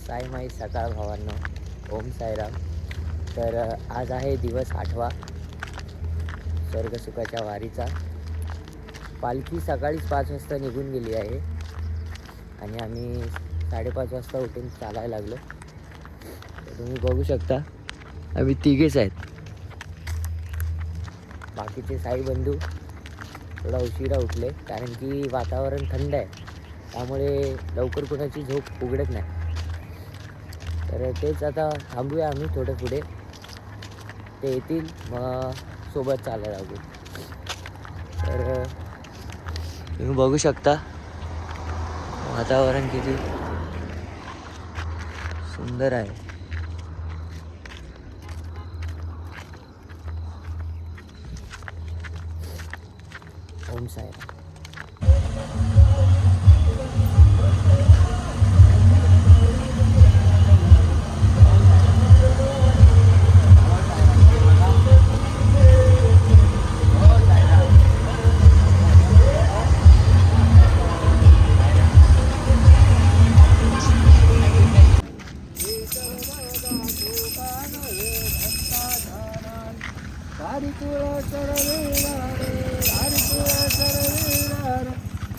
साई माई सकाळ भावांनो, ओम साईराम. तर आज आहे दिवस 8वा स्वर्गसुखाच्या वारीचा. पालखी सकाळीच 5 वाजता निघून गेली आहे आणि आम्ही 5:30 वाजता उठून चालायला लागलो. तर तुम्ही बघू शकता आम्ही तिघेच आहेत. बाकीचे साई बंधू थोडा उशिरा उठले कारण की वातावरण थंड आहे, त्यामुळे लवकर कुणाची झोप उघडत नाही. तर तेच आता थांबूया आम्ही थोडं पुढे, ते येतील मग सोबत चालायला लागू. तर तुम्ही बघू शकता वातावरण किती सुंदर आहे. ओम साईराम.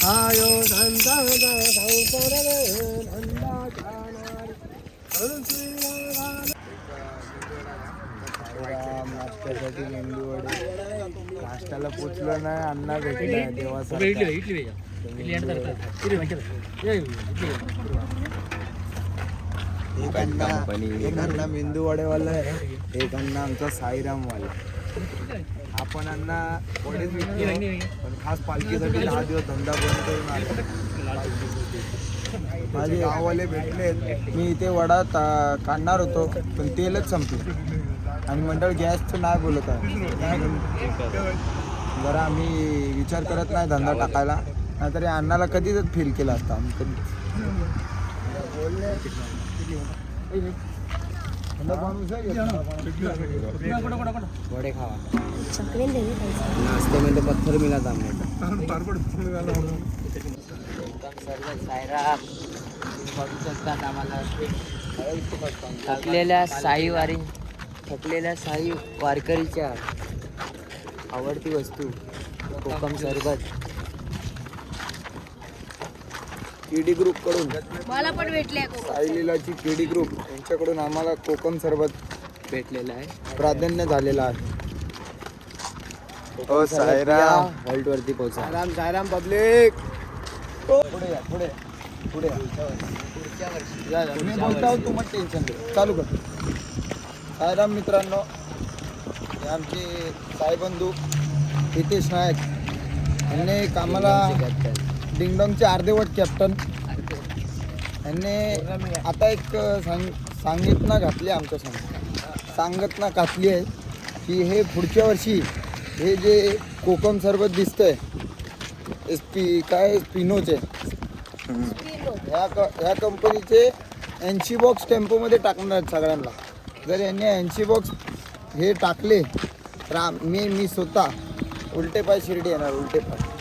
आयो धंदा नाश्त्यासाठी मेंदू वडे. नाश्त्याला पोचलो नाही, अण्णा भेटला तेव्हा एक अण्णा मेंदू वडेवाला आहे, एक अण्णा आमचा साईरामवाला. आपण अण्णा वडेच विकतो, पण खास पालखीसाठी 10 दिवस धंदा बंद करून आलो. माझे गाववाले भेटलेत. मी इथे वडा काढणार होतो पण तेलच संपलं आणि मंडळ गॅसचं नाही बोलत आहे. जरा आम्ही विचार करत नाही धंदा टाकायला, नाहीतरी अण्णाला कधीच फील केला असता आम्ही कधी. वडे खावा. नाश्ते में तो पत्थर मिला था साईराम. बघू शकतात आम्हाला थकलेल्या साई वारकरीच्या आवडती वस्तू कोकम सरबत. केडी ग्रुप कडून मला पण भेटले साईलीलाची केडी ग्रुप यांच्याकडून आम्हाला कोकम सरबत भेटलेला आहे, प्राधान्य झालेला आहे. ओ साईराम. हॉल्ट वरती पोहोचा. साईराम साईराम पब्लिक. पुढे या पुढे पुढे या. मी बोलतो तू मग टेन्शन घे, चालू कर. साईराम मित्रांनो, हे आमचे साईबंधू हितेश नायक यांनी कामाला डिंगडॉंगचे अर्धेवट कॅप्टन यांनी आता एक सांगतना घातली आमच्या सांगतना घातली आहे की हे पुढच्या वर्षी हे जे कोकम सरबत दिसतंय काय स्पिनोचे ह्या कंपनीचे 80 बॉक्स टेम्पोमध्ये टाकणार आहेत सगळ्यांना. जर यांनी 80 बॉक्स हे टाकले तर मी स्वतः उलटे पाय शिर्डी येणार. उलटे पाय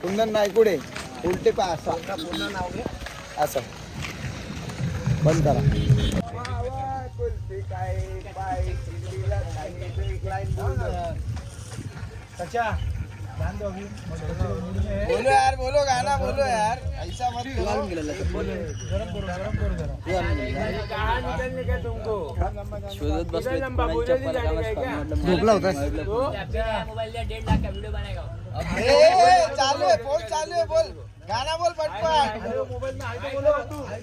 कुंदन नायकुडे उलटे पाय असं बंद करा. बोलो यार, बोलो गाना बोलो यार, ऐसा मत शोधत बसले झोपला होता. चालू आहे फोन, चालू आहे, बोल गाना बोल पटपट. मोबाईल में आए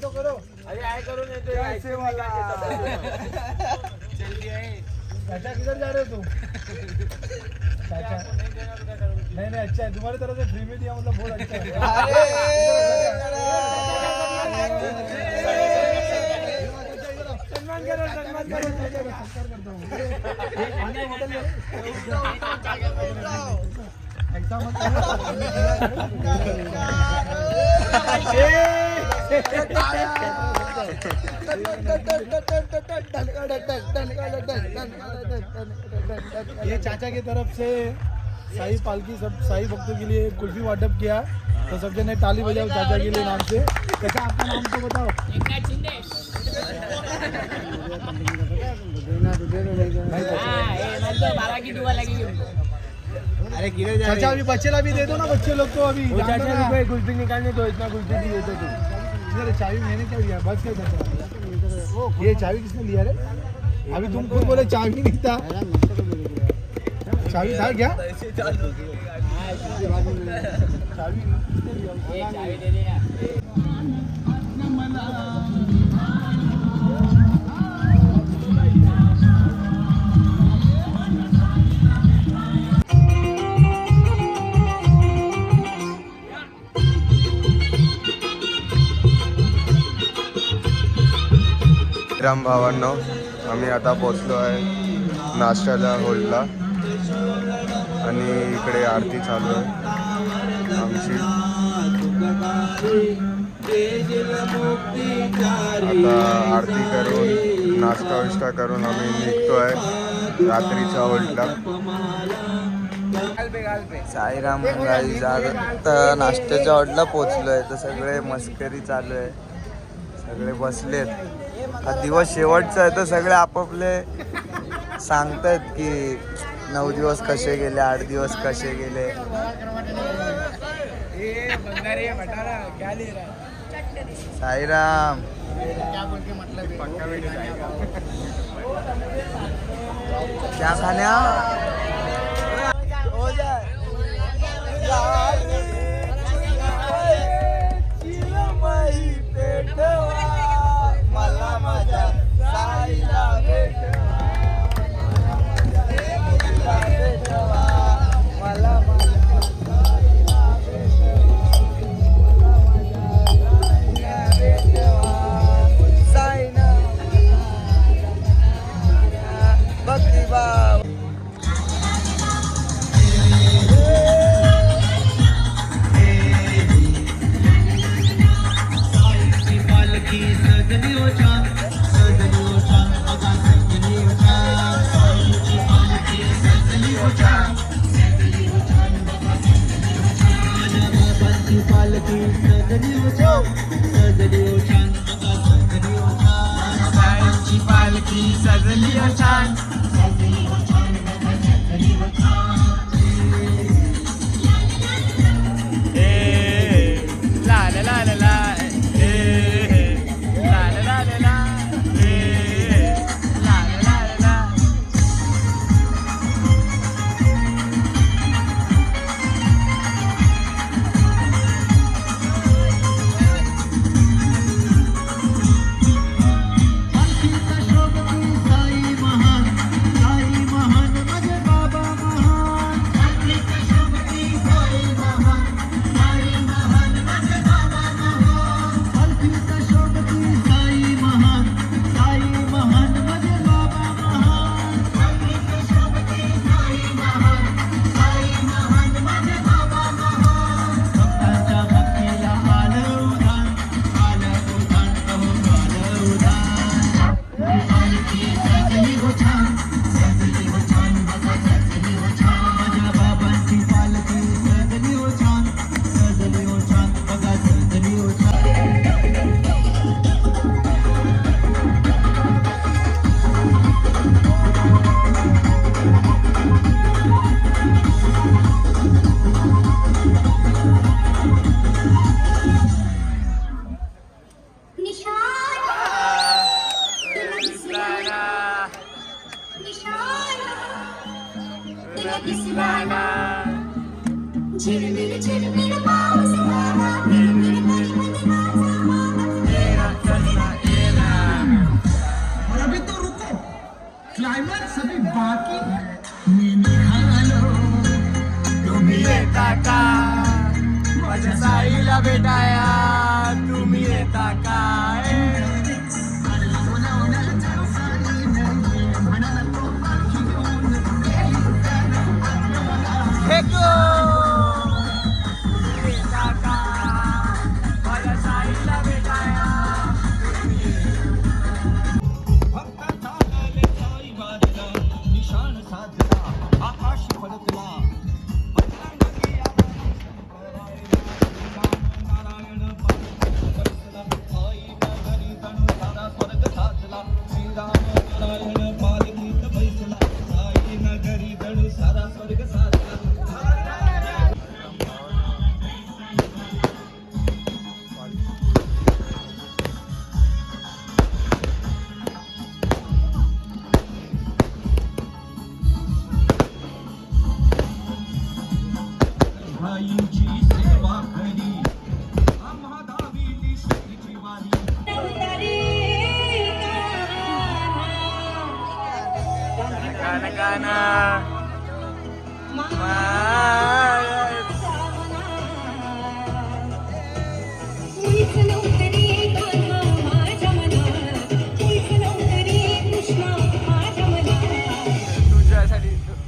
तो करो. अरे आए करो नहीं तो ऐसे वाला. चाचा किधर जा रहे हो तुम? चाचा नहीं अच्छा है, तुम्हारी तरफ से फ्री में दिया मतलब बहुत अच्छा है. सम्मान करो, सम्मान करो. ऐसा मत ये चाचा की तरफ से साई पालकी सब साई भक्तों के लिए कुल्फी वाटप किया, तो सब जने ताली बजाओ चाचा के लिए नाम से। कैसा आपका नाम तो बताओ। अरे किधर जा चाचा अभी बच्चे ला भी दे दो ना, बच्चे लोग को अभी रुपये कुल्फी निकालने तो इतना कुल्फी भी देते तू। इधर चाबी मैंने क्या लिया, बस क्या चाचा, ये चाबी किसने लिया रे? अभी तुम खुद बोले चाबी नहीं था, चाबी था क्या? चाबी किसने लिया? राम भावांनो, आम्ही आता पोचलो आहे नाश्त्याला होल्डला आणि इकडे आरती चालू आहे आमची। आता आरती करून नाश्ता विष्टा करून आम्ही निघतोय रात्रीच्या होल्डला। साईराम गाईज, आता नाश्त्याच्या हॉटेलला पोचलोय तर सगळे मस्करी चालू आहे, सगळे बसलेत। हा दिवस शेवटचा आहे तर सगळे आपापले सांगतायत की 9 दिवस कसे गेले, 8 दिवस कसे गेले। साईराम क्या खाण्या मला माझ्या साईला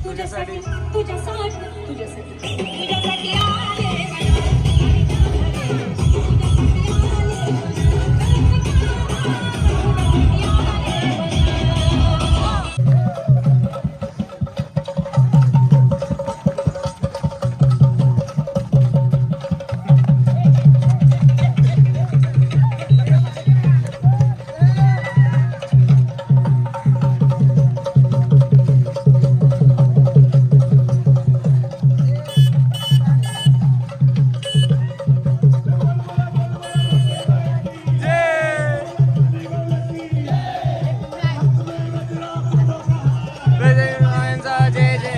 तुझ्यासाठी तुझ्यासाठी जय जय.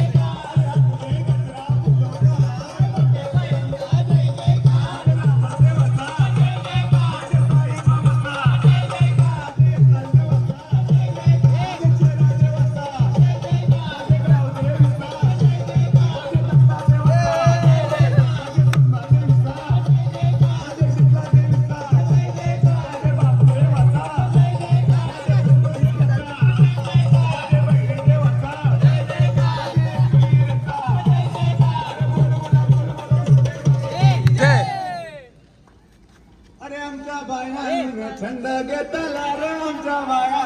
अरे आमच्या बाया थंड घेतला रे आमच्या बाया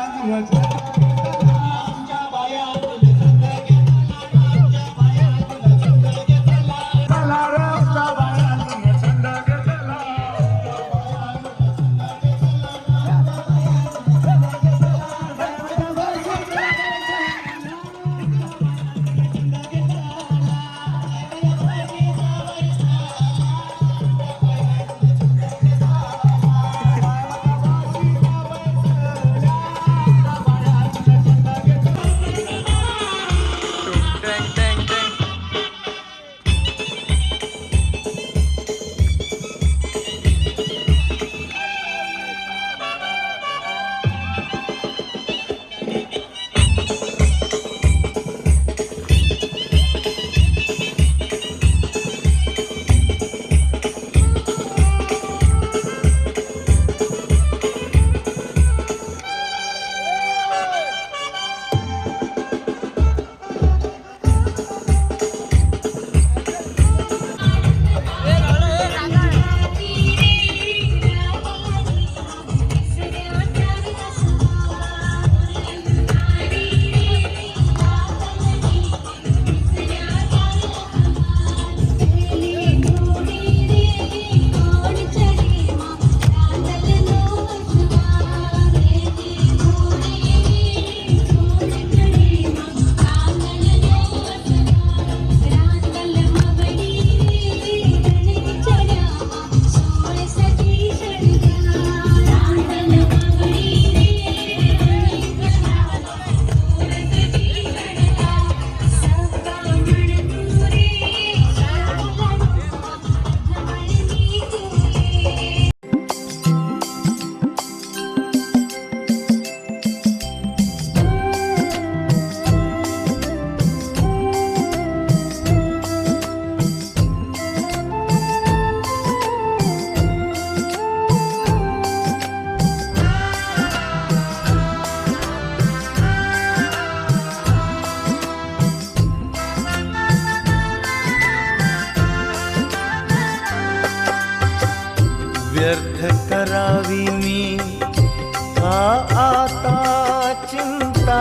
व्यर्थ करावी मी का आता चिंता